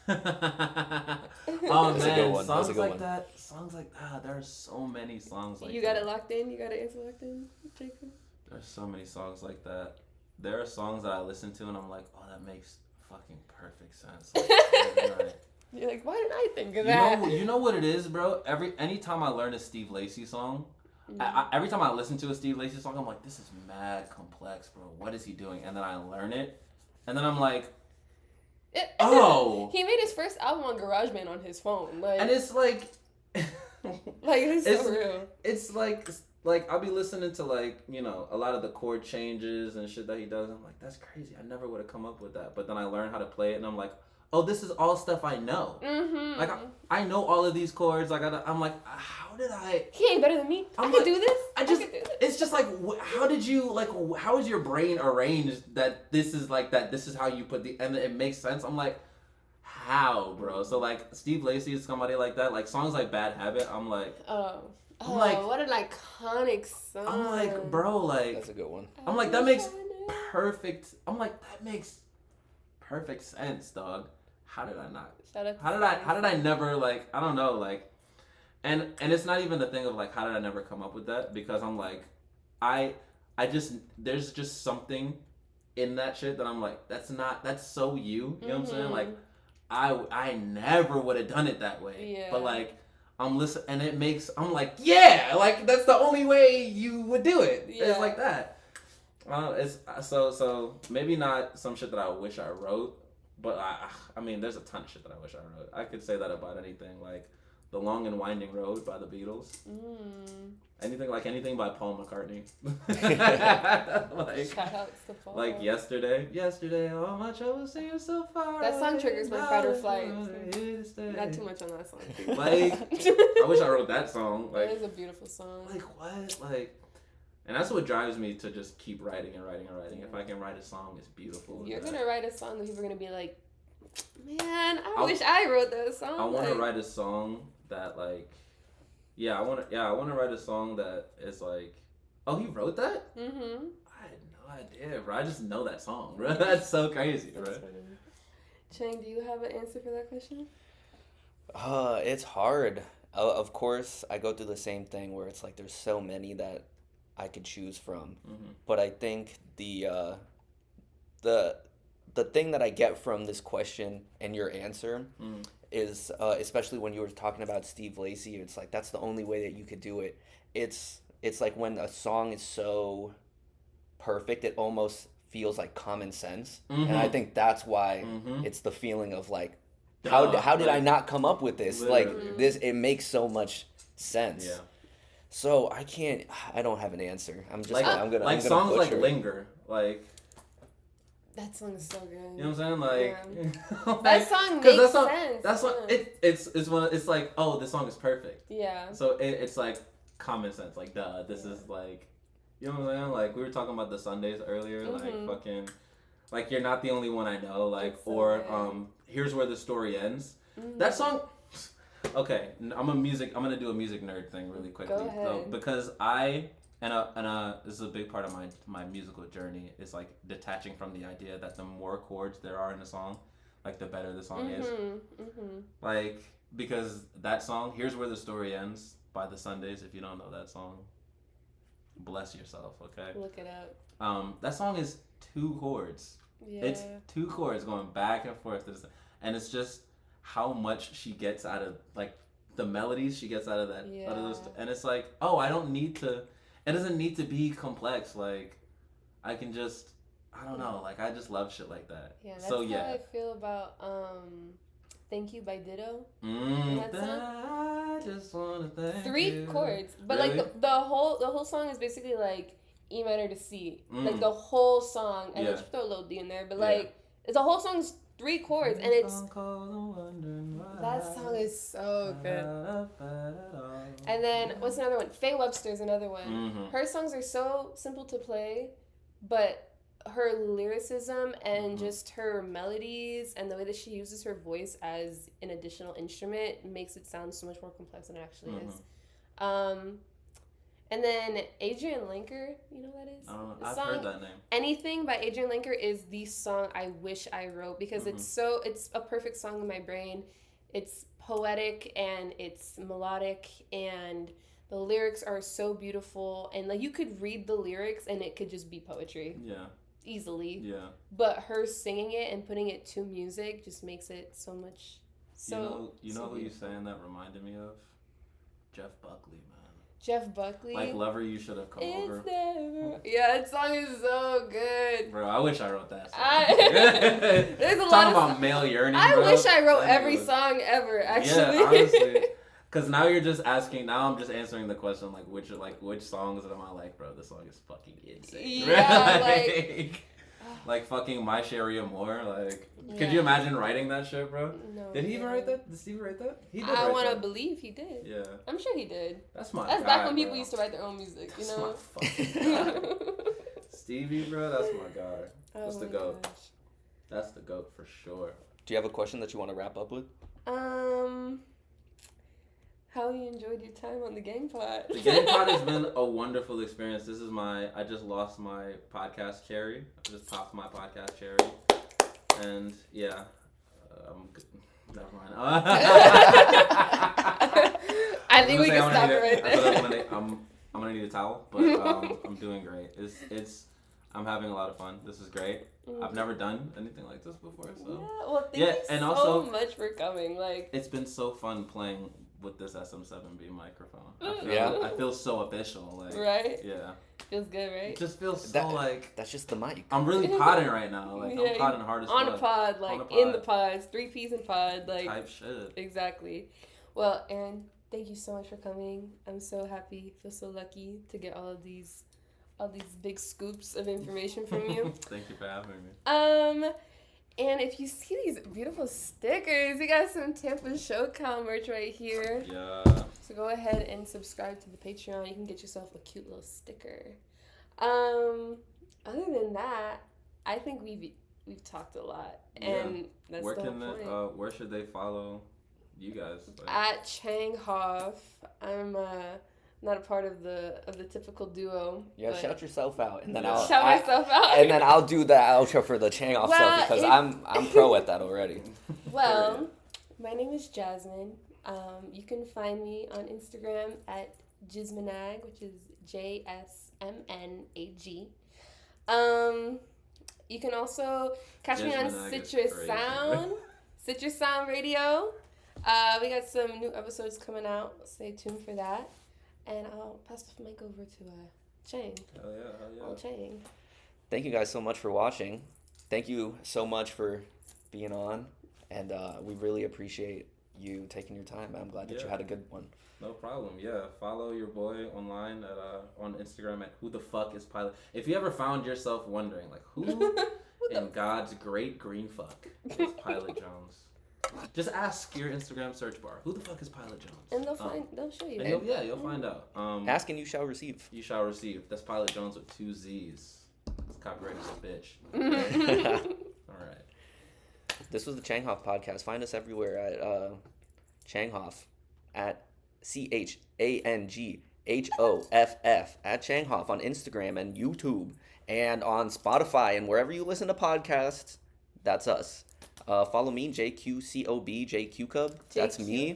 Oh man, songs like that. There are so many songs like that. You got it locked in? You got an answer locked in, Jacob? There's so many songs like that. There are songs that I listen to and I'm like, oh, that makes fucking perfect sense. Like, you're like, why didn't I think of that? You know what it is, bro? Anytime I learn a Steve Lacy song, every time I listen to a Steve Lacy song, I'm like, this is mad complex, bro. What is he doing? And then I learn it, and then I'm like, oh. He made his first album on GarageBand on his phone. Like, and it's like... like, it's so real. It's like I'll be listening to like, you know, a lot of the chord changes and shit that he does. I'm like, that's crazy. I never would have come up with that. But then I learn how to play it, and I'm like, oh, this is all stuff I know. Like I know all of these chords. Like I'm like, how did I? He ain't better than me. I can do this. I can do this. It's just like, how did you like? How is your brain arranged that this is like that? This is how you put and it makes sense. I'm like, how, bro? So like, Steve Lacy is somebody like that. Like songs like Bad Habit. I'm like, I'm like, what an iconic song. I'm like, bro, like that's a good one. I'm like, that makes perfect. I'm like, that makes perfect sense, dog. How did I not? How did I never like? I don't know, like, and it's not even the thing of like, how did I never come up with that? Because I'm like, I just there's just something in that shit that I'm like, that's so you. You know what I'm saying? Like, I never would have done it that way. Yeah. But like, I'm listening, and it makes I'm like, yeah, like that's the only way you would do it. Yeah. It's like that. It's so maybe not some shit that I wish I wrote. But I mean, there's a ton of shit that I wish I wrote. I could say that about anything, like "The Long and Winding Road" by the Beatles. Anything by Paul McCartney. Like, Shoutouts to Paul. Like yesterday, all my troubles seem so far. That song triggers my fight or flight. Not too much on that song. Like, I wish I wrote that song. Like, it is a beautiful song. Like what? Like. And that's what drives me to just keep writing and writing and writing. If I can write a song, it's beautiful. You're going to write a song that people are going to be like, man, I wish I wrote that song. I want to write a song that like, I want to write a song that is like, oh, he wrote that? I had no idea, bro. I just know that song, bro. That's so crazy, bro. Chang, do you have an answer for that question? It's hard. Of course, I go through the same thing where it's like there's so many that I could choose from. Mm-hmm. But I think the thing that I get from this question and your answer is especially when you were talking about Steve Lacy, it's like that's the only way that you could do it. It's like when a song is so perfect, it almost feels like common sense, and I think that's why it's the feeling of like, how did I not come up with this? Literally. Like this, it makes so much sense. Yeah. So I don't have an answer. I'm just I'm gonna songs butcher. like Linger, like. That song is so good. You know what I'm saying? Like, like that song makes sense. That's what it's like. Oh, this song is perfect. Yeah. So it's like common sense. Like, duh, this is like, you know what I'm saying? Like we were talking about the Sundays earlier. Like fucking, like you're not the only one I know. Like here's where the story ends. That song. Okay, I'm gonna do a music nerd thing really quickly. Go ahead. So, because this is a big part of my musical journey, is like detaching from the idea that the more chords there are in a song, like the better the song is. Like, because that song, Here's Where the Story Ends by the Sundays, if you don't know that song, bless yourself, okay? Look it up. That song is 2 chords. Yeah. It's 2 chords going back and forth, and it's just how much she gets out of, like, the melodies she gets out of that, out of those, and it's like, oh, I don't need to. It doesn't need to be complex. Like, I can just, I don't know. Like, I just love shit like that. Yeah, that's how I feel about Thank You by Ditto. I just want to thank 3 you. chords. But, really? like, the whole song is basically, like, E minor to C. Like, the whole song. And then you throw a little D in there. But, like, the whole song's 3 chords. And it's... That song is so good. And then, what's another one? Faye Webster's another one. Her songs are so simple to play, but her lyricism and just her melodies and the way that she uses her voice as an additional instrument makes it sound so much more complex than it actually is. And then Adrian Lenker, you know who that is? I've heard that name. Anything by Adrian Lenker is the song I wish I wrote, because it's a perfect song in my brain. It's poetic and it's melodic and the lyrics are so beautiful, and like you could read the lyrics and it could just be poetry. Yeah. Easily. Yeah. But her singing it and putting it to music just makes it so much You know who you saying that reminded me of? Jeff Buckley, man. Jeff Buckley. Like Lover You Should Have Come Over. Yeah, that song is so good. Bro, I wish I wrote that song. There's a lot talking about male yearning, I bro. wish I wrote every song ever, actually. Yeah, honestly. Because now you're just asking, now I'm just answering the question, which songs am I like, bro, this song is fucking insane. Yeah, like fucking My Sharia Moore, like, could you imagine writing that shit, bro? No. Did he even write that? Did Stevie write that? He did. I want to believe he did. Yeah. I'm sure he did. That's my That's guy, back when bro. people used to write their own music, you know? That's my fucking guy. Stevie, bro, that's my guy. That's the GOAT. Gosh. That's the GOAT for sure. Do you have a question that you want to wrap up with? How you enjoyed your time on the Gang Pod? The Gang Pod has been a wonderful experience. This is I just lost my podcast cherry. I just popped my podcast cherry. And yeah, never mind. I think we can stop it right there. I'm gonna need a towel, but I'm doing great. I'm having a lot of fun. This is great. I've never done anything like this before, so yeah. Well, thank you so much for coming. Like, it's been so fun playing with this SM7B microphone. I feel so official. Like, right? Yeah. Feels good, right? It just feels so like... That's just the mic. I'm really podding right now. Like, I'm podding hard as fuck. On a pod, like, in the pods. 3Ps in pod, like... Type shit. Exactly. Well, Aaron, thank you so much for coming. I'm so happy, feel so lucky to get all these big scoops of information from you. Thank you for having me. And if you see these beautiful stickers, we got some Tampa Shoutout merch right here. Yeah. So go ahead and subscribe to the Patreon. You can get yourself a cute little sticker. Other than that, I think we've talked a lot, and that's the whole point. Where should they follow you guys? At Changhoff. I'm not a part of the typical duo. Yeah, shout yourself out, and then shout myself out, and then I'll do the outro for the Changhoff stuff because I'm pro at that already. Well, my name is Jasmine. You can find me on Instagram at Jasminag, which is JSMNAG. You can also catch me on Citrus Sound, Citrus Sound Radio. We got some new episodes coming out. Stay tuned for that. And I'll pass the mic over to Chang. Hell yeah. Oh, Chang. Thank you guys so much for watching. Thank you so much for being on. And we really appreciate you taking your time. I'm glad that you had a good one. No problem. Yeah, follow your boy online at on Instagram at Who the Fuck is Pilot. If you ever found yourself wondering, like, who in God's great green fuck is Pilot Jonezz? Just ask your Instagram search bar, who the fuck is Pilot Jonezz? And they'll show you. And you'll find out. Ask and you shall receive. You shall receive. That's Pilot Jonezz with 2 Z's. It's copyrighted as a bitch. All right. This was the Changhoff Podcast. Find us everywhere at Changhoff at CHANGHOFF at Changhoff on Instagram and YouTube and on Spotify and wherever you listen to podcasts. That's us. Follow me, JQCOB, JQCub. That's me.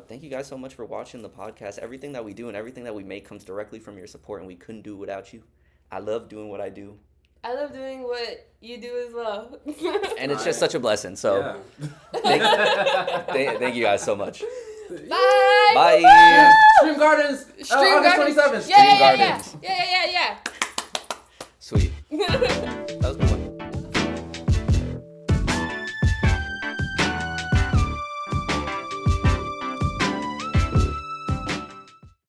Thank you guys so much for watching the podcast. Everything that we do and everything that we make comes directly from your support, and we couldn't do it without you. I love doing what I do. I love doing what you do as well. And it's just such a blessing. So thank you guys so much. Bye. Bye. Stream Gardens. August 27th. Yeah. Sweet. That was